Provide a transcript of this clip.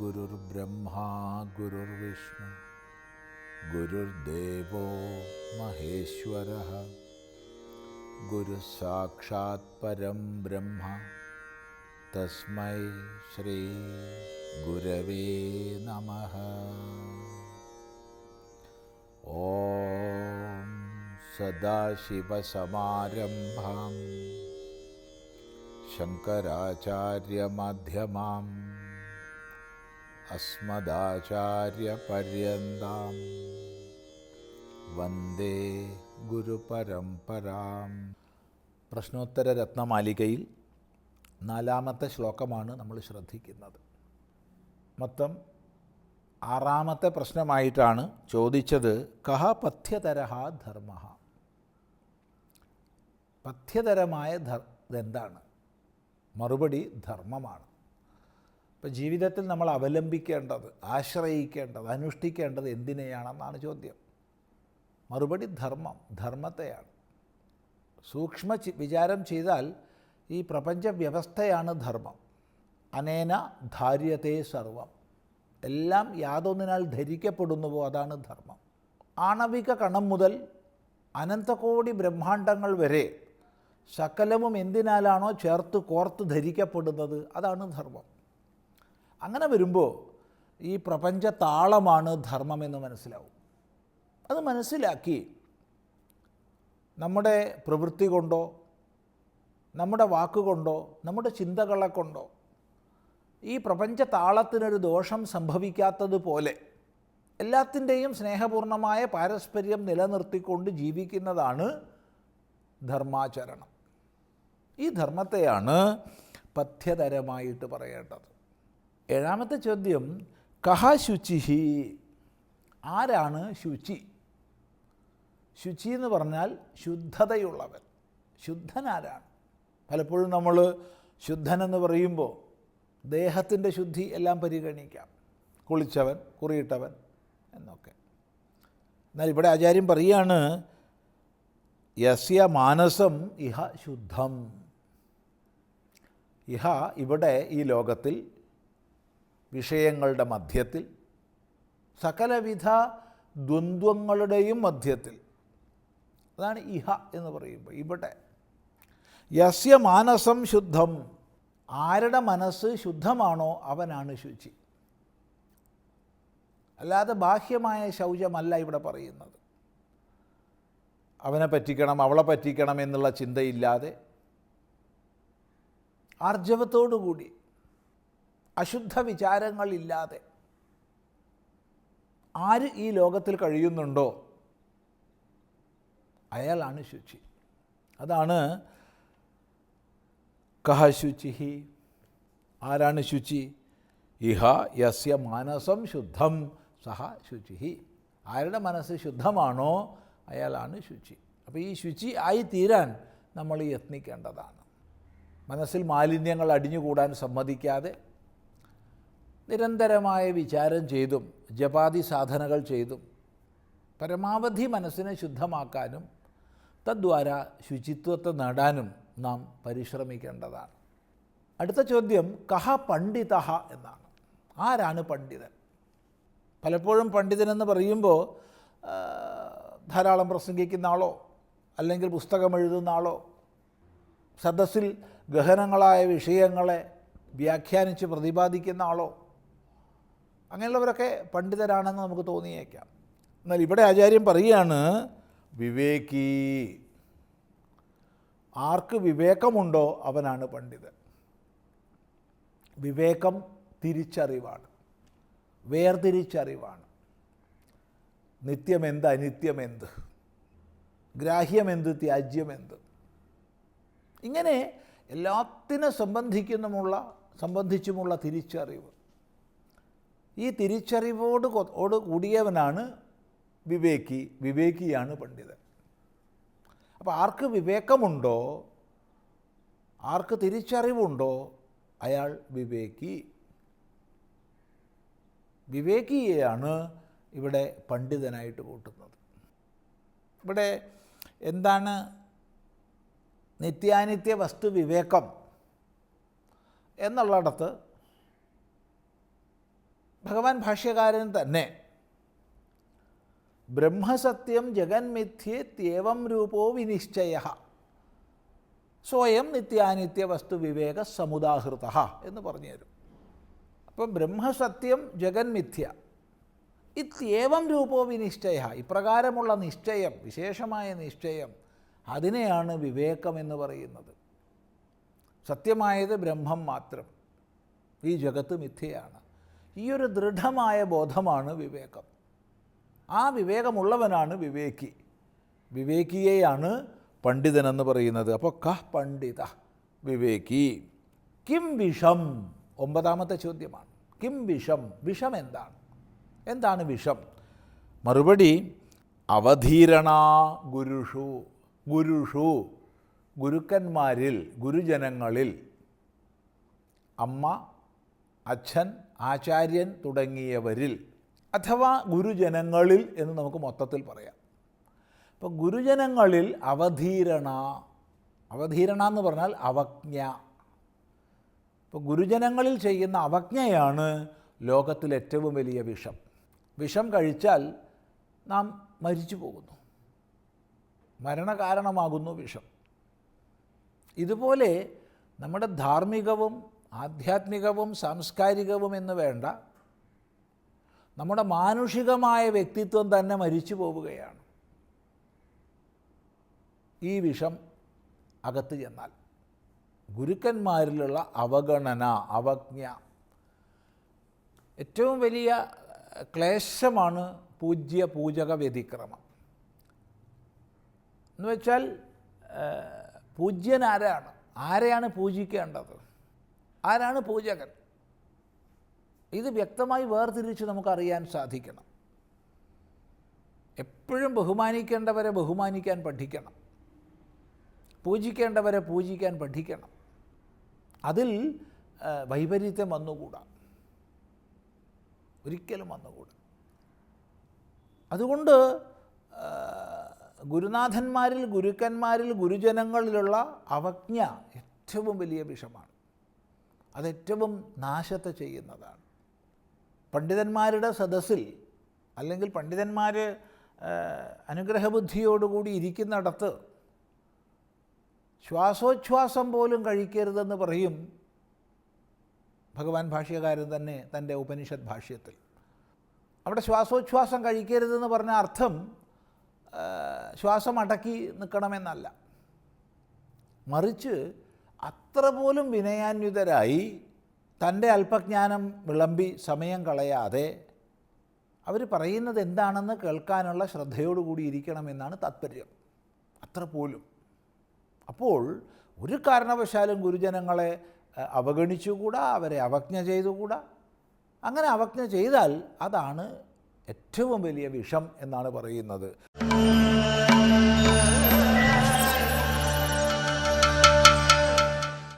गुरुर्ब्रह्मा गुरुर्विष्णु गुरुर्देवो महेश्वरः गुरुसाक्षात् परं ब्रह्म तस्मै श्री गुरवे नमः। ॐ सदाशिवसमारम्भां शङ्कराचार्यमध्यमाम् अस्मदाचार्यपर्यन्तां വന്ദേ ഗുരുപരമ്പരാം. പ്രശ്നോത്തര രത്നമാലികയിൽ 4-ാമത്തെ ശ്ലോകമാണ് നമ്മൾ ശ്രദ്ധിക്കുന്നത്. മൊത്തം 6-ാമത്തെ പ്രശ്നമായിട്ടാണ് ചോദിച്ചത് കഹ പഥ്യതരഃ ധർമ്മഃ. പഥ്യതരമായ ഇതെന്താണ്? മറുപടി ധർമ്മമാണ്. ഇപ്പോൾ ജീവിതത്തിൽ നമ്മൾ അവലംബിക്കേണ്ടത്, ആശ്രയിക്കേണ്ടത്, അനുഷ്ഠിക്കേണ്ടത് എന്തിനെയാണെന്നാണ് ചോദ്യം. മറുപടി ധർമ്മം, ധർമ്മത്തെയാണ്. സൂക്ഷ്മ വിചാരം ചെയ്താൽ ഈ പ്രപഞ്ച വ്യവസ്ഥയാണ് ധർമ്മം. അനേന ധാര്യത്തെ സർവം, എല്ലാം യാതൊന്നിനാൽ ധരിക്കപ്പെടുന്നുവോ അതാണ് ധർമ്മം. ആണവിക കണം മുതൽ അനന്തകോടി ബ്രഹ്മാണ്ടങ്ങൾ വരെ സകലവും എന്തിനാലാണോ ചേർത്ത് കോർത്ത് ധരിക്കപ്പെടുന്നത് അതാണ് ധർമ്മം. അങ്ങനെ വരുമ്പോൾ ഈ പ്രപഞ്ച താളമാണ് ധർമ്മമെന്ന് മനസ്സിലാവും. അത് മനസ്സിലാക്കി നമ്മുടെ പ്രവൃത്തി കൊണ്ടോ നമ്മുടെ വാക്കുകൊണ്ടോ നമ്മുടെ ചിന്തകളെ കൊണ്ടോ ഈ പ്രപഞ്ച താളത്തിനൊരു ദോഷം സംഭവിക്കാത്തതുപോലെ എല്ലാത്തിൻ്റെയും സ്നേഹപൂർണമായ പാരസ്പര്യം നിലനിർത്തിക്കൊണ്ട് ജീവിക്കുന്നതാണ് ധർമാചരണം. ഈ ധർമ്മത്തെയാണ് പഥ്യതരമായിട്ട് പറയേണ്ടത്. 7-ാമത്തെ ചോദ്യം കഹ ശുചിഹി, ആരാണ് ശുചി? ശുചി എന്ന് പറഞ്ഞാൽ ശുദ്ധതയുള്ളവൻ. ശുദ്ധനാരാണ്? പലപ്പോഴും നമ്മൾ ശുദ്ധനെന്ന് പറയുമ്പോൾ ദേഹത്തിൻ്റെ ശുദ്ധി എല്ലാം പരിഗണിക്കാം, കുളിച്ചവൻ, കുറിയിട്ടവൻ എന്നൊക്കെ. എന്നാൽ ഇവിടെ ആചാര്യൻ പറയുകയാണ് യസ്യ മാനസം ഇഹ ശുദ്ധം. ഇഹ ഇവിടെ ഈ ലോകത്തിൽ വിഷയങ്ങളുടെ മധ്യത്തിൽ സകലവിധ ദ്വന്ദ്വങ്ങളുടെയും മധ്യത്തിൽ, അതാണ് ഇഹ എന്ന് പറയുമ്പോൾ ഇവിടെ. യസ്യ മാനസം ശുദ്ധം, ആരുടെ മനസ്സ് ശുദ്ധമാണോ അവനാണ് ശുചി. അല്ലാതെ ബാഹ്യമായ ശൗചമല്ല ഇവിടെ പറയുന്നത്. അവനെ പറ്റിക്കണം അവളെ പറ്റിക്കണം എന്നുള്ള ചിന്തയില്ലാതെ ആർജവത്തോടുകൂടി അശുദ്ധ വിചാരങ്ങളില്ലാതെ ആര് ഈ ലോകത്തിൽ കഴിയുന്നുണ്ടോ അയാളാണ് ശുചി. അതാണ് കഹ ശുചിഹി, ആരാണ് ശുചി? ഇഹ യസ്യ മാനസം ശുദ്ധം സഹ ശുചിഹി, ആരുടെ മനസ്സ് ശുദ്ധമാണോ അയാളാണ് ശുചി. അപ്പോൾ ഈ ശുചി ആയി തീരാൻ നമ്മൾ യത്നിക്കേണ്ടതാണ്. മനസ്സിൽ മാലിന്യങ്ങൾ അടിഞ്ഞുകൂടാൻ സമ്മതിക്കാതെ നിരന്തരമായ വിചാരം ചെയ്തും ജപാദി സാധനകൾ ചെയ്തും പരമാവധി മനസ്സിനെ ശുദ്ധമാക്കാനും തദ്വാര ശുചിത്വത്തെ നേടാനും നാം പരിശ്രമിക്കേണ്ടതാണ്. അടുത്ത ചോദ്യം കഹ പണ്ഡിതഃ എന്നാണ്. ആരാണ് പണ്ഡിതൻ? പലപ്പോഴും പണ്ഡിതനെന്ന് പറയുമ്പോൾ ധാരാളം പ്രസംഗിക്കുന്ന ആളോ അല്ലെങ്കിൽ പുസ്തകം എഴുതുന്ന ആളോ സദസ്സിൽ ഗഹനങ്ങളായ വിഷയങ്ങളെ വ്യാഖ്യാനിച്ച് പ്രതിപാദിക്കുന്ന ആളോ അങ്ങനെയുള്ളവരൊക്കെ പണ്ഡിതരാണെന്ന് നമുക്ക് തോന്നിയേക്കാം. എന്നാൽ ഇവിടെ ആചാര്യൻ പറയുകയാണ് വിവേകി. ആർക്ക് വിവേകമുണ്ടോ അവനാണ് പണ്ഡിതൻ. വിവേകം തിരിച്ചറിവാണ്, വേർതിരിച്ചറിവാണ്. നിത്യമെന്ത് അനിത്യമെന്ത്, ഗ്രാഹ്യമെന്ത് ത്യാജ്യമെന്ത്, ഇങ്ങനെ എല്ലാത്തിനെ സംബന്ധിച്ചുമുള്ള തിരിച്ചറിവ്. ഈ തിരിച്ചറിവോട് കൂടിയവനാണ് വിവേകി. വിവേകിയാണ് പണ്ഡിതൻ. അപ്പോൾ ആർക്ക് വിവേകമുണ്ടോ, ആർക്ക് തിരിച്ചറിവുണ്ടോ അയാൾ വിവേകി. വിവേകിയെയാണ് ഇവിടെ പണ്ഡിതനായിട്ട് കൂട്ടുന്നത്. ഇവിടെ എന്താണ് നിത്യാനിത്യ വസ്തു വിവേകം എന്നുള്ളിടത്ത് ഭഗവാൻ ഭാഷ്യകാരൻ തന്നെ ബ്രഹ്മസത്യം ജഗന്മിഥ്യേത്യേവം രൂപോ വിനിശ്ചയ സ്വയം നിത്യാനിത്യ വസ്തു വിവേക സമുദാഹൃത എന്ന് പറഞ്ഞു തരും. അപ്പം ബ്രഹ്മസത്യം ജഗന്മിഥ്യ ഇത്യേവം രൂപോ വിനിശ്ചയ, ഇപ്രകാരമുള്ള നിശ്ചയം, വിശേഷമായ നിശ്ചയം, അതിനെയാണ് വിവേകം എന്ന് പറയുന്നത്. സത്യമായത് ബ്രഹ്മം മാത്രം, ഈ ജഗത്ത് മിഥ്യയാണ്. ഈ ഒരു ദൃഢമായ ബോധമാണ് വിവേകം. ആ വിവേകമുള്ളവനാണ് വിവേകി. വിവേകിയെയാണ് പണ്ഡിതനെന്ന് പറയുന്നത്. അപ്പോൾ കഃ പണ്ഡിത വിവേകി. കിം വിഷം, 9ാമത്തെ ചോദ്യമാണ്. കിം വിഷം, വിഷം എന്താണ്? എന്താണ് വിഷം? മറുപടി അവധീരണ ഗുരുഷു. ഗുരുഷു, ഗുരുക്കന്മാരിൽ, ഗുരുജനങ്ങളിൽ, അമ്മ, അച്ഛൻ, ആചാര്യൻ തുടങ്ങിയവരിൽ, അഥവാ ഗുരുജനങ്ങളിൽ എന്ന് നമുക്ക് മൊത്തത്തിൽ പറയാം. അപ്പോൾ ഗുരുജനങ്ങളിൽ അവധീരണ, അവധീരണ എന്ന് പറഞ്ഞാൽ അവജ്ഞ. ഇപ്പോൾ ഗുരുജനങ്ങളിൽ ചെയ്യുന്ന അവജ്ഞയാണ് ലോകത്തിൽ ഏറ്റവും വലിയ വിഷം. വിഷം കഴിച്ചാൽ നാം മരിച്ചു പോകുന്നു, മരണകാരണമാകുന്നു വിഷം. ഇതുപോലെ നമ്മുടെ ധാർമ്മികവും ആധ്യാത്മികവും സാംസ്കാരികവും എന്ന് വേണ്ട നമ്മുടെ മാനുഷികമായ വ്യക്തിത്വം തന്നെ മരിച്ചു പോവുകയാണ് ഈ വിഷം അകത്ത് ചെന്നാൽ. ഗുരുക്കന്മാരിലുള്ള അവഗണന, അവജ്ഞ, ഏറ്റവും വലിയ ക്ലേശമാണ് പൂജ്യ പൂജക വ്യതിക്രമം. എന്നുവെച്ചാൽ പൂജ്യൻ ആരാണ്, ആരെയാണ് പൂജിക്കേണ്ടത്, ആരാണ് പൂജകൻ, ഇത് വ്യക്തമായി വേർതിരിച്ച് നമുക്കറിയാൻ സാധിക്കണം. എപ്പോഴും ബഹുമാനിക്കേണ്ടവരെ ബഹുമാനിക്കാൻ പഠിക്കണം, പൂജിക്കേണ്ടവരെ പൂജിക്കാൻ പഠിക്കണം. അതിൽ വൈപരീത്യം വന്നുകൂടാ, ഒരിക്കലും വന്നുകൂടാ. അതുകൊണ്ട് ഗുരുനാഥന്മാരിൽ, ഗുരുക്കന്മാരിൽ, ഗുരുജനങ്ങളിലുള്ള അവജ്ഞ ഏറ്റവും വലിയ വിഷമാണ്. അതേറ്റവും നാശത്തെ ചെയ്യുന്നതാണ്. പണ്ഡിതന്മാരുടെ സദസ്സിൽ അല്ലെങ്കിൽ പണ്ഡിതന്മാർ അനുഗ്രഹബുദ്ധിയോടുകൂടി ഇരിക്കുന്നിടത്ത് ശ്വാസോച്ഛ്വാസം പോലും കഴിക്കരുതെന്ന് പറയും ഭഗവാൻ ഭാഷ്യകാരൻ തന്നെ തൻ്റെ ഉപനിഷത് ഭാഷ്യത്തിൽ. അവിടെ ശ്വാസോച്ഛ്വാസം കഴിക്കരുതെന്ന് പറഞ്ഞ അർത്ഥം ശ്വാസം അടക്കി നിൽക്കണമെന്നല്ല, മറിച്ച് അത്ര പോലും വിനയാന്വിതരായി തൻ്റെ അല്പജ്ഞാനം വിളമ്പി സമയം കളയാതെ അവർ പറയുന്നത് എന്താണെന്ന് കേൾക്കാനുള്ള ശ്രദ്ധയോടുകൂടി ഇരിക്കണമെന്നാണ് താത്പര്യം. അത്ര പോലും. അപ്പോൾ ഒരു കാരണവശാലും ഗുരുജനങ്ങളെ അവഗണിച്ചുകൂടാ, അവരെ അവജ്ഞ ചെയ്തുകൂടാ. അങ്ങനെ അവജ്ഞ ചെയ്താൽ അതാണ് ഏറ്റവും വലിയ വിഷം എന്നാണ് പറയുന്നത്.